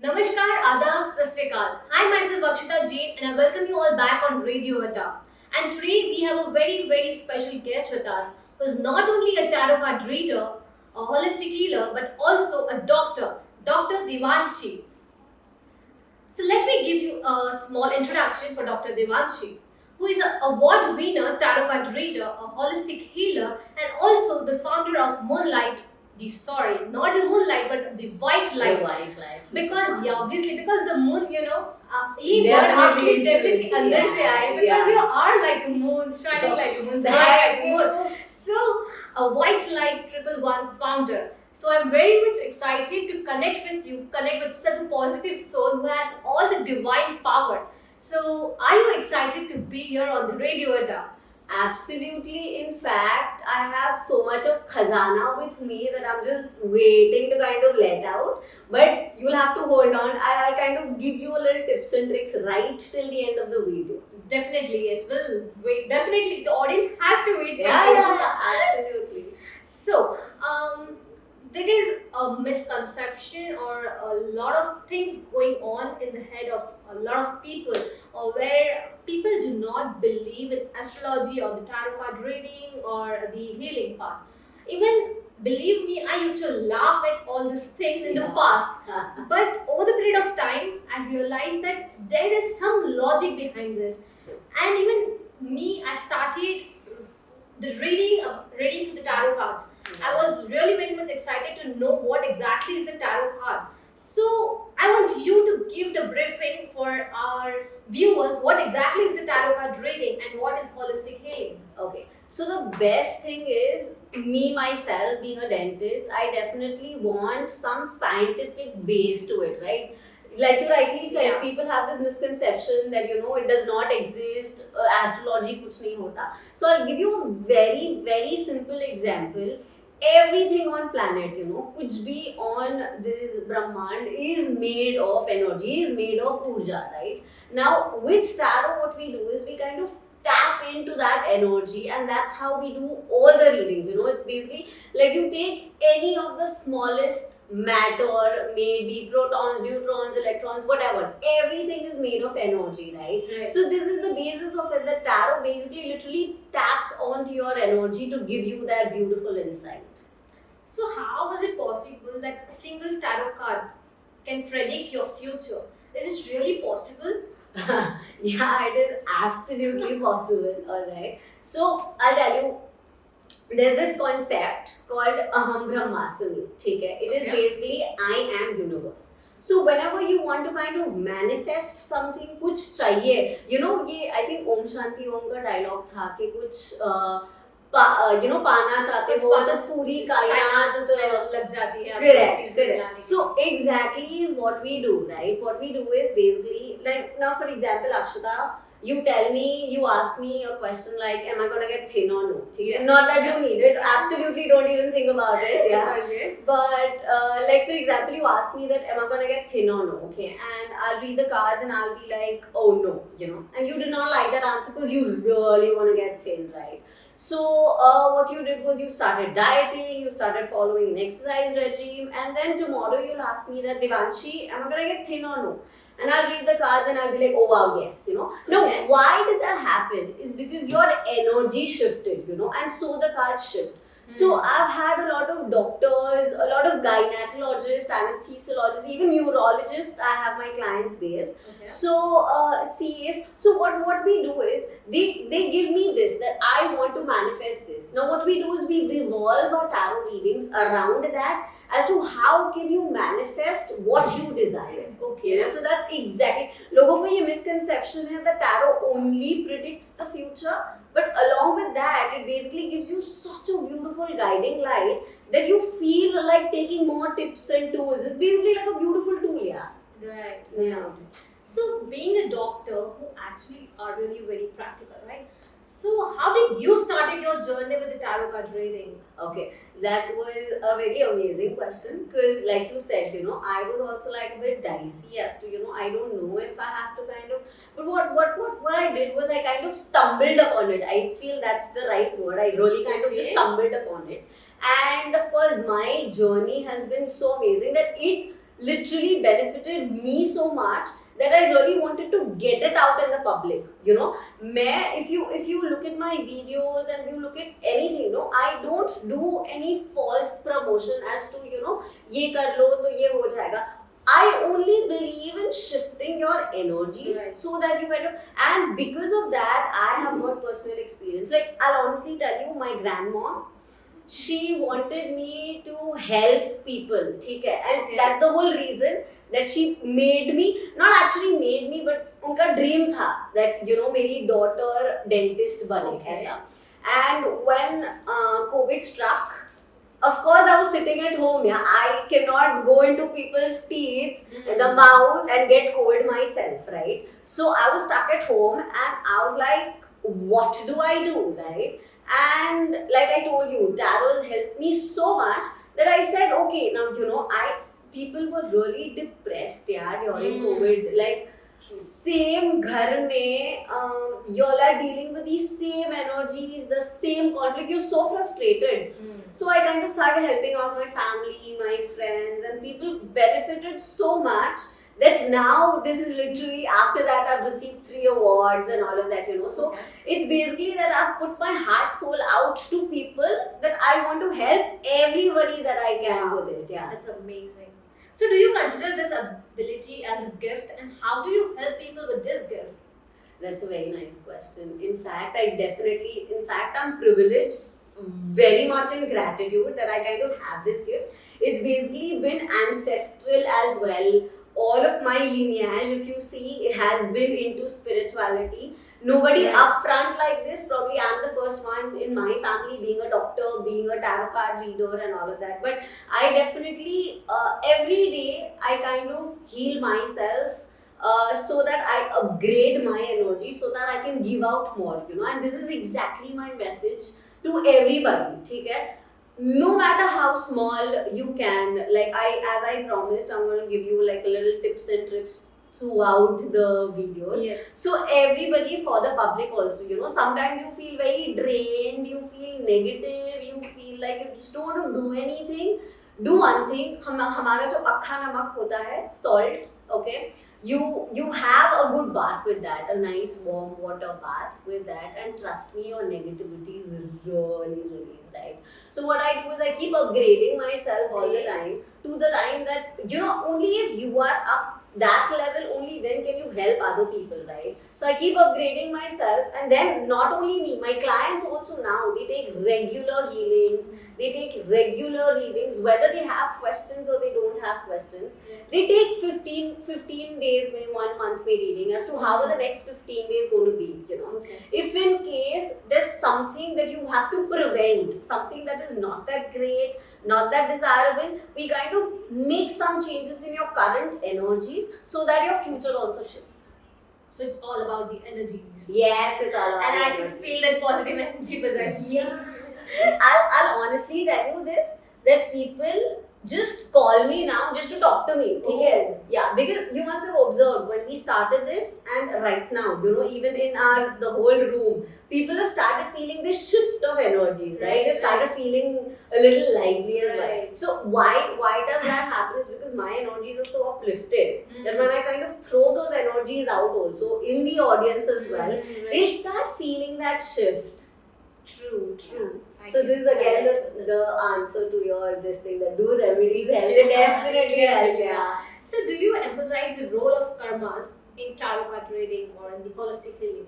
Namaskar, Adda, Sasrikal. Hi, myself Akshata Jain, and I welcome you all back on Radio Adda. And today we have a very special guest with us who is not only a tarot card reader, a holistic healer, but also a doctor, Dr. Devanshi. So let me give you a small introduction for Dr. Devanshi, who is an award winner tarot card reader, a holistic healer, and also the founder of Moonlight. Not the moonlight, but the white light. The white light. Because yeah, obviously because the moon, ये word Definitely actually definitely अंदर yeah, से आए because yeah. you are like a moon, shining like a moon, bright like a moon. So a white light 111 founder. So I'm very much excited to connect with you, connect with such a positive soul who has all the divine power. So are you excited to be here on the radio, Adda? Absolutely. In fact, I have so much of khazana with me that I'm just waiting to kind of let out. But you'll have to hold on. I'll kind of give you a little tips and tricks right till the end of the video. Definitely, yes. We'll wait. Definitely, the audience has to wait. Yeah, absolutely. So, there is a misconception or a lot of things going on in the head of a lot of people, or where people do not believe in astrology or the tarot card reading or the healing part. Even believe me, I used to laugh at all these things in the past. But over the period of time, I realized that there is some logic behind this. And even me, I started the reading for the tarot cards. I was really very much excited to know what exactly is the tarot card. So I want you to give the briefing for our viewers. What exactly is the tarot card reading and what is holistic healing? Okay, so the best thing is, me myself being a dentist, I definitely want some scientific base to it, right? Like you rightly said, Yeah. people have this misconception that it does not exist, astrology kuch nahi hota. So I'll give you a very simple example. Everything on planet, kuch bhi on this Brahmand is made of energy, is made of urja, right? Now with tarot, what we do is we kind of tap into that energy, and that's how we do all the readings. It's basically like you take any of the smallest matter, maybe protons, neutrons, electrons, whatever. Everything is made of energy, right? So this is the basis of it. The tarot basically literally taps onto your energy to give you that beautiful insight. So how is it possible that a single tarot card can predict your future? Is it really possible? Yeah, it is absolutely possible. Alright. So I'll tell you, there's this concept called Aham Brahmasmi. Okay? It is basically I am universe. So whenever you want to kind of manifest something, कुछ चाहिए, ये I think Om Shanti Om का dialogue था कि कुछ पाना चाहते हो तो पूरी कायनात उसमें लग जाती है. Correct. So exactly is what we do, right? What we do is basically, like now for example, Akshata, you tell me, you ask me a question like, am I gonna get thin or no? Yeah. Not that you need it, absolutely don't even think about it, yeah. But like for example, you ask me that, am I gonna get thin or no? Okay, and I'll read the cards and I'll be like, oh no, and you did not like that answer because you really wanna get thin, right? So what you did was you started dieting, you started following an exercise regime, and then tomorrow you'll ask me that, Devanshi, am I gonna get thin or no? And I'll read the cards and I'll be like, oh wow, yes, Now, why did that happen? Is because your energy shifted, and so the cards shift. So I've had a lot of doctors, a lot of gynecologists, anesthesiologists, even neurologists. I have my clients base. So CAs. So what we do is they give me this, that I want to manifest this. Now what we do is we revolve our tarot readings around that as to how can you manifest what you desire. Okay. So that's exactly. लोगों को ये misconception है that tarot only predicts the future. But along with that, it basically gives you such a beautiful guiding light that you feel like taking more tips and tools. It's basically like a beautiful tool, yeah. Right. Yeah. So, being a doctor who actually are really very practical, right? So, how did you started your journey with the tarot card reading? Okay, that was a very amazing question because, like you said, I was also like a bit dicey as to, I don't know if I have to kind of. But what I did was I kind of stumbled upon it. I feel that's the right word. I really kind of just stumbled upon it, and of course, my journey has been so amazing that it literally benefited me so much that I really wanted to get it out in the public. You know, if you look at my videos and you look at anything, no, I don't do any false promotion as to, you know, ye kar lo to ye ho jayega. I only believe in shifting your energies, Right. so that you kind of, and because of that, I have got personal experience. Like, I'll honestly tell you, my grandma, she wanted me to help people, okay? And Okay. that's the whole reason that she made me, not actually made me, but उनका dream था that, you know, मेरी daughter dentist बने, Okay. ऐसा. And when COVID struck, of course I was sitting at home. Yeah, I cannot go into people's teeth, the mouth, and get COVID myself, right? So I was stuck at home, and I was like, what do I do, right? And like I told you, tarot has helped me so much that I said, okay, now, you know, people were really depressed, yeah, during COVID. Like, same ghar mein, y'all are dealing with these same energies, the same conflict. You're so frustrated. So I kind of started helping out my family, my friends, and people benefited so much that now this is literally, after that I've received 3 awards and all of that, you know. So Okay. it's basically that I've put my heart soul out to people, that I want to help everybody that I can with it. Yeah. That's amazing. So, do you consider this ability as a gift, and how do you help people with this gift? That's a very nice question. In fact, I'm privileged, very much in gratitude that I kind of have this gift. It's basically been ancestral as well. All of my lineage, if you see, has been into spirituality. Nobody Right. upfront like this. Probably I'm the first one in my family being a doctor, being a tarot card reader, and all of that. But I definitely, every day, I kind of heal myself, so that I upgrade my energy, so that I can give out more, you know. And this is exactly my message to everybody, okay? No matter how small you can, like, as I promised, I'm going to give you like a little tips and tricks throughout the videos. Yes. So everybody, for the public also, you know, sometimes you feel very drained, you feel negative, you feel like you just don't want to do anything. Do one thing. हमारा जो अक्खा नमक होता है, salt, okay? You have a good bath with that, a nice warm water bath with that, and trust me, your negativity is really released, right? So what I do is I keep upgrading myself all the time, to the time that, you know, only if you are up that level, only then can you help other people, right? So I keep upgrading myself, and then not only me, my clients also now, they take regular healings, they take regular readings, whether they have questions or they don't have questions. They take 15 days, maybe 1 month may reading as to how are the next 15 days going to be, you know. Okay. If in case there's something that you have to prevent, something that is not that great, not that desirable, we kind of make some changes in your current energies so that your future also shifts. So it's all about the energies. Yes, it's all about And I can energy. feel that positive energy because Yeah. I'll honestly tell you this, that people just call me now just to talk to me. Okay? Yeah, because you must have observed when we started this and right now, you know, even in the whole room, people have started feeling this shift of energies, right? They started feeling a little lively as well. Right. So why does that happen is because my energies are so uplifted that when I kind of throw those energies out also in the audience as well, they start feeling that shift. True. So this is again the answer to your this thing, that do remedies help. It definitely help, yeah. So, do you emphasize the role of karmas in tarot card reading or in the holistic healing?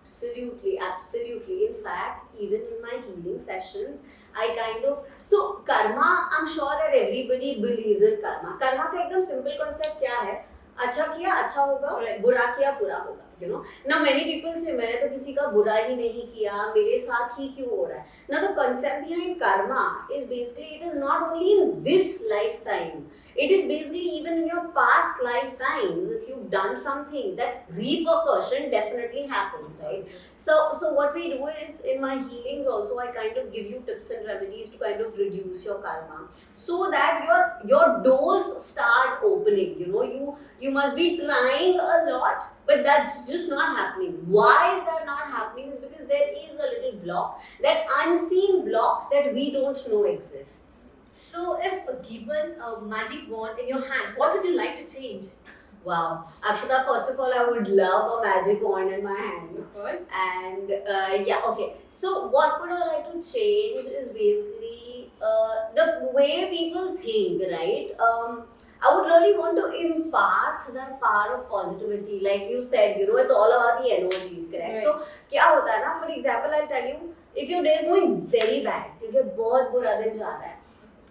Absolutely. In fact, even in my healing sessions, I kind of, so karma, I'm sure that everybody believes in karma. Karma का एकदम simple concept क्या है? अच्छा किया अच्छा होगा, बुरा किया बुरा होगा, you know. Now many people say मैंने तो किसी का बुरा ही नहीं किया, मेरे साथ ही क्यों हो रहा है? Now the concept behind karma is basically, it is not only in this lifetime, it is basically even in your past lifetimes. If you've done something, that repercussion definitely happens, right? So what we do is, in my healings also, I kind of give you tips and remedies to kind of reduce your karma, so that your doors start opening. You know, you must be trying a lot, but that's just not happening. Why is that not happening? Is because there is a little block, that unseen block that we don't know exists. So, if given a magic wand in your hand, what would you like to change? Wow. Akshata, first of all, I would love a magic wand in my hand. Of course. And yeah, okay. So, what would I like to change is basically the way people think, right? I would really want to impart that power of positivity. Like you said, it's all about the energies, correct? Right. So, क्या होता है ना? For example, I'll tell you, if your day is going very bad, ठीक है, बहुत बुरा दिन जा रहा है,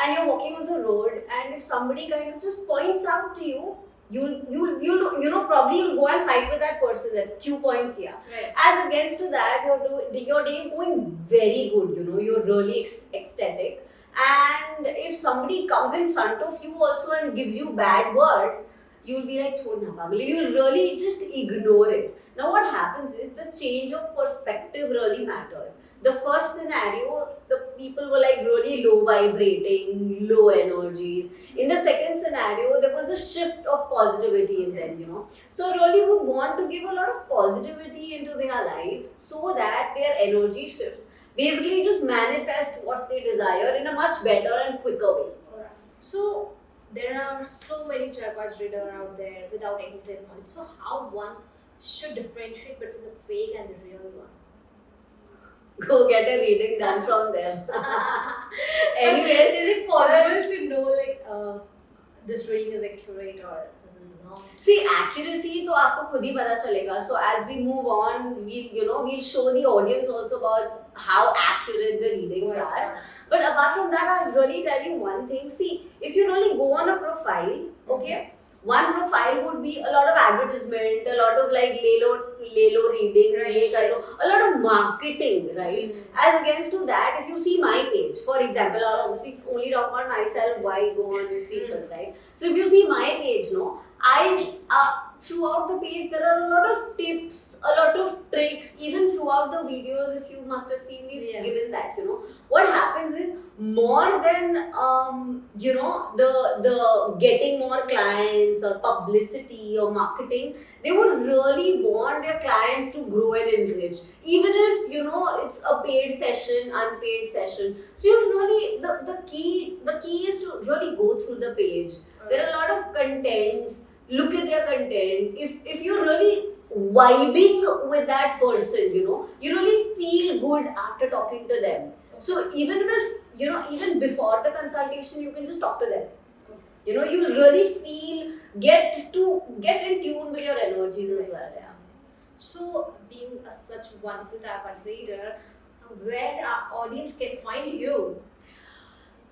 and you're walking on the road, and if somebody kind of just points out to you, probably you'll go and fight with that person that Q point kiya. Right. As against to that, your day is going very good, you're really ecstatic. And if somebody comes in front of you also and gives you bad words, you'll be like, "Chhod na pagal." You'll really just ignore it. Now, what happens is the change of perspective really matters. The first scenario, the people were like really low vibrating, low energies. In the second scenario, there was a shift of positivity in them. So, really would want to give a lot of positivity into their lives so that their energy shifts. Basically, just manifest what they desire in a much better and quicker way. Alright. So there are so many tarot cards reader out there without any trade knowledge. So how one should differentiate between the fake and the real one? Go get a reading done from them. Anyway, Anyway, is it possible to know like this reading is accurate or this is not? see, accuracy तो आपको खुद ही पता चलेगा. So as we move on, we'll show the audience also about how accurate the readings are. But apart from that, I'll really tell you one thing. See, if you really go on a profile, okay, one profile would be a lot of advertisement, a lot of like lelo reading, Right. a lot of marketing, right? As against to that, if you see my page, for example, I'll obviously only talk about myself, why go on with people, right? So if you see my page, I throughout the page there are a lot of tips, a lot of tricks, even throughout the videos. If you must have seen me given that, what happens is more than the getting more clients or publicity or marketing, they would really want their clients to grow and enrich, even if it's a paid session, unpaid session. So you really the key is to really go through the page. There are a lot of contents. Look at their content. If you're really vibing with that person, you really feel good after talking to them. So even if even before the consultation, you can just talk to them. You'll really get in tune with your energies as well. Yeah. So being such wonderful tarot card reader, where our audience can find you?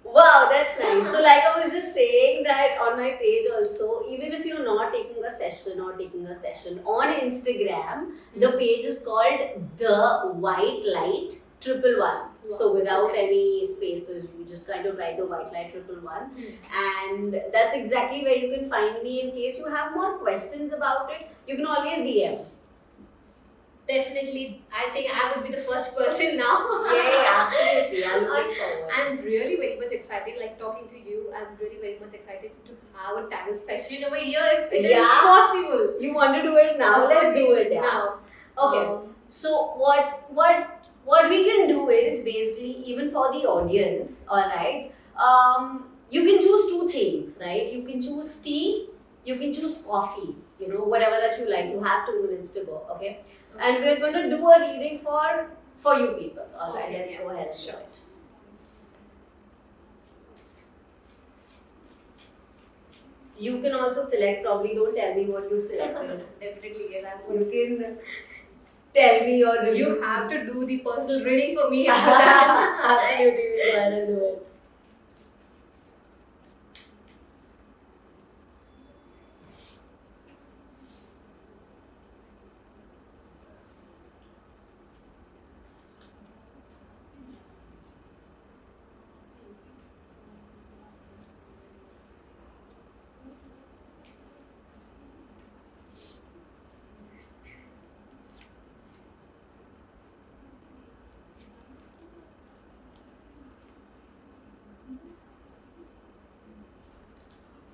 Wow, that's nice. So like I was just saying that on my page also, even if you're not taking a session or taking a session on Instagram, the page is called The White Light 111. Wow. So without any spaces, you just kind of write The White Light 111. And that's exactly where you can find me. In case you have more questions about it, you can always DM. Definitely, I think I would be the first person now. Yeah, absolutely. I'm looking forward. I'm really very much excited, like talking to you. I'm really very much excited to have a tarot session over here if it is possible. You want to do it now? Let's do it now. Okay. So what we can do is basically, even for the audience, alright, you can choose two things, right? You can choose tea, you can choose coffee, whatever that you like. You have 2 minutes to go, okay? And we're going to do a reading for you people. Alright, Okay, let's go ahead and show it. You can also select, probably don't tell me what you selected. Definitely, yes. You can tell me your reviews. You have to do the personal reading for me after that. Absolutely, we'll go ahead and do it.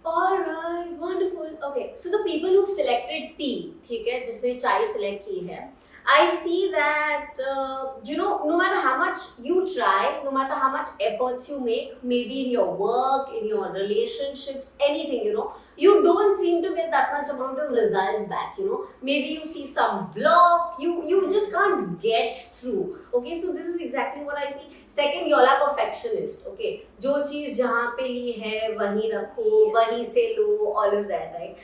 Alright, wonderful. Okay, so the people who've selected tea, ठीक है, जिसने चाय select की है, I see that, no matter how much you try, no matter how much efforts you make, maybe in your work, in your relationships, anything, you don't seem to get that much amount of results back, Maybe you see some block, you just can't get through. Okay, so this is exactly what I see. Second, you're a perfectionist. Okay, जो चीज जहाँ पे ली है वहीं रखो, वहीं से लो, all of that, right?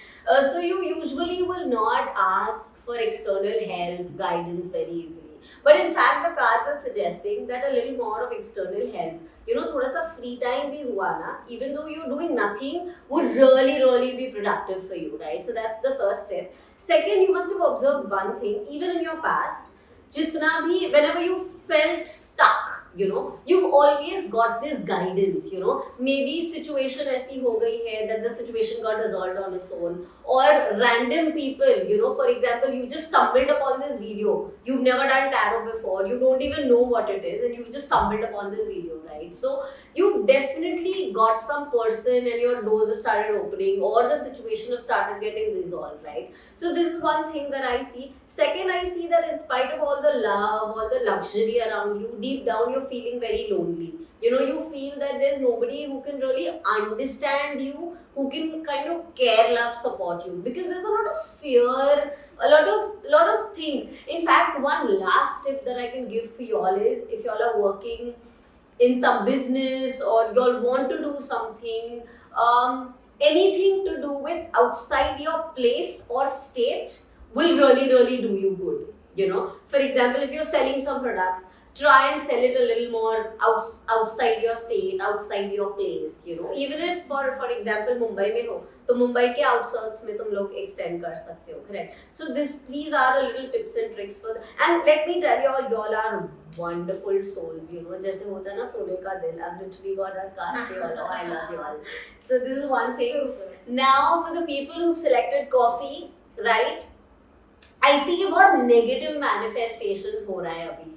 So you usually will not ask for external help, guidance very easily. But in fact, the cards are suggesting that a little more of external help, थोड़ा सा free time भी हुआ ना, even though you're doing nothing, would really be productive for you, right? So that's the first step. Second, you must have observed one thing, even in your past, जितना भी, whenever you felt stuck, you've always got this guidance, maybe situation ऐसी हो गई है that the situation got resolved on its own, or random people, for example, you just stumbled upon this video, you've never done tarot before, you don't even know what it is, and you just stumbled upon this video, right? So you've definitely got some person and your doors have started opening, or the situation has started getting resolved, right? So this is one thing that I see. Second, I see that in spite of all the love, all the luxury around you, deep down you're feeling very lonely. You feel that there's nobody who can really understand you, who can kind of care, love, support you. Because there's a lot of fear, a lot of things. In fact, one last tip that I can give for y'all is, if y'all are working in some business or y'all want to do something, anything to do with outside your place or state will really do you good. For example, if you're selling some products, try and sell it a little more outside your state, outside your place, even if for example Mumbai mein ho, तो मुंबई के outskirts में तुम लोग extend कर सकते हो, correct? So these are a little tips and tricks for and let me tell you all, y'all are wonderful souls, जैसे होता है ना सोने का दिल, I've literally got a card for y'all. Oh, I love you all. So this is one thing. Super. Now for the people who've selected coffee, right? I see कि बहुत negative manifestations हो रहा है अभी,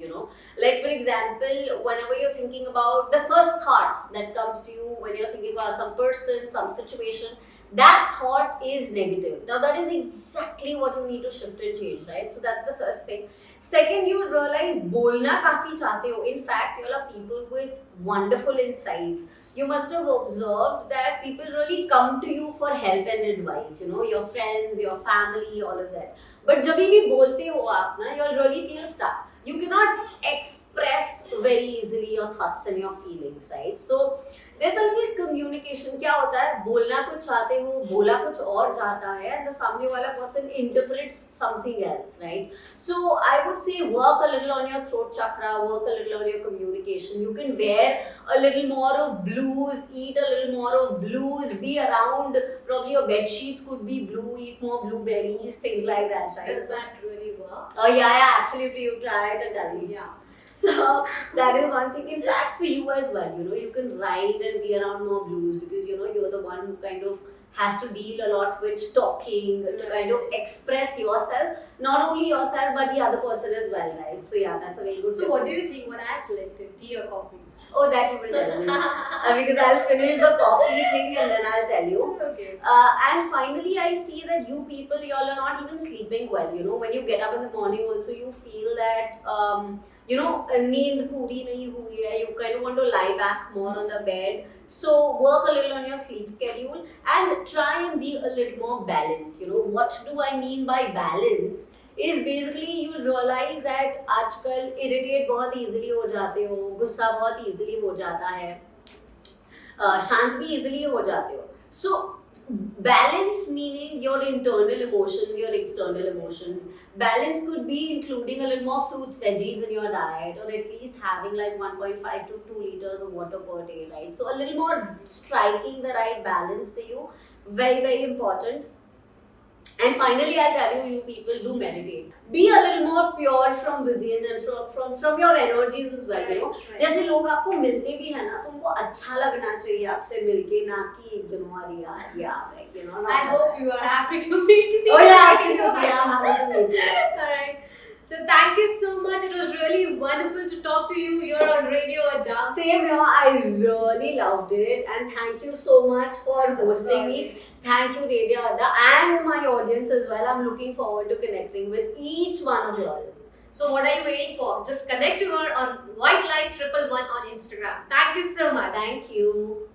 like for example, whenever you're thinking about the first thought that comes to you when you're thinking about some person, some situation, that thought is negative. Now that is exactly what you need to shift and change, right? So that's the first thing. Second, you realize बोलना काफी चाहते हो. In fact, you are people with wonderful insights. You must have observed that people really come to you for help and advice, your friends, your family, all of that. But जब भी बोलते हो आप ना, you'll really feel stuck. You cannot express very easily your thoughts and your feelings, right? So there's a little communication. क्या होता है, बोलना कुछ चाहते हो, बोला कुछ और जाता है, and the सामने वाला person interprets something else, right? So I would say work a little on your throat chakra, work a little on your communication. You can wear a little more of blues, eat a little more of blues, be around, probably your bed sheets could be blue, eat more blueberries, things like that, right? Does that really work? Oh yeah, absolutely. You try it and tell me. Yeah. So that is one thing. In fact, for you as well, you can ride and be around more blues because you're the one who kind of has to deal a lot with talking, to kind of express yourself, not only yourself but the other person as well, right? So yeah, that's a very good. So what do you think? What I selected, tea or coffee? Oh, that you will tell me. Because I'll finish the coffee thing and then I'll tell you. Okay. And finally, I see that you people, y'all are not even sleeping well. When you get up in the morning also, you feel that, नींद पूरी नहीं हुई है. You kind of want to lie back more on the bed. So work a little on your sleep schedule and try and be a little more balanced. What do I mean by balance? Is basically you will realize that आजकल irritate बहुत easily हो जाते हो, गुस्सा बहुत easily हो जाता है, शांत भी easily हो जाते हो. So balance meaning your internal emotions, your external emotions. Balance could be including a little more fruits, veggies in your diet, or at least having like 1.5 to 2 liters of water per day, right? So a little more striking the right balance for you, very important. And finally, I'll tell you people do meditate. Be a little more pure from within and from your energies as well. Right. जैसे लोग आपको मिलते भी है ना, तो उनको अच्छा लगना चाहिए आपसे मिलके, ना कि अरे यार ये आ गए, I hope you are happy to meet me. Oh yeah, absolutely. I'm happy to meet you. Alright. So thank you so much. It was really wonderful to talk to you. You're on Radio Adda. Same here. I really loved it, and thank you so much for hosting me. Thank you, Radio Adda, and my audience as well. I'm looking forward to connecting with each one of you all. So what are you waiting for? Just connect to her on white light 111 on Instagram. Thank you so much. Thank you.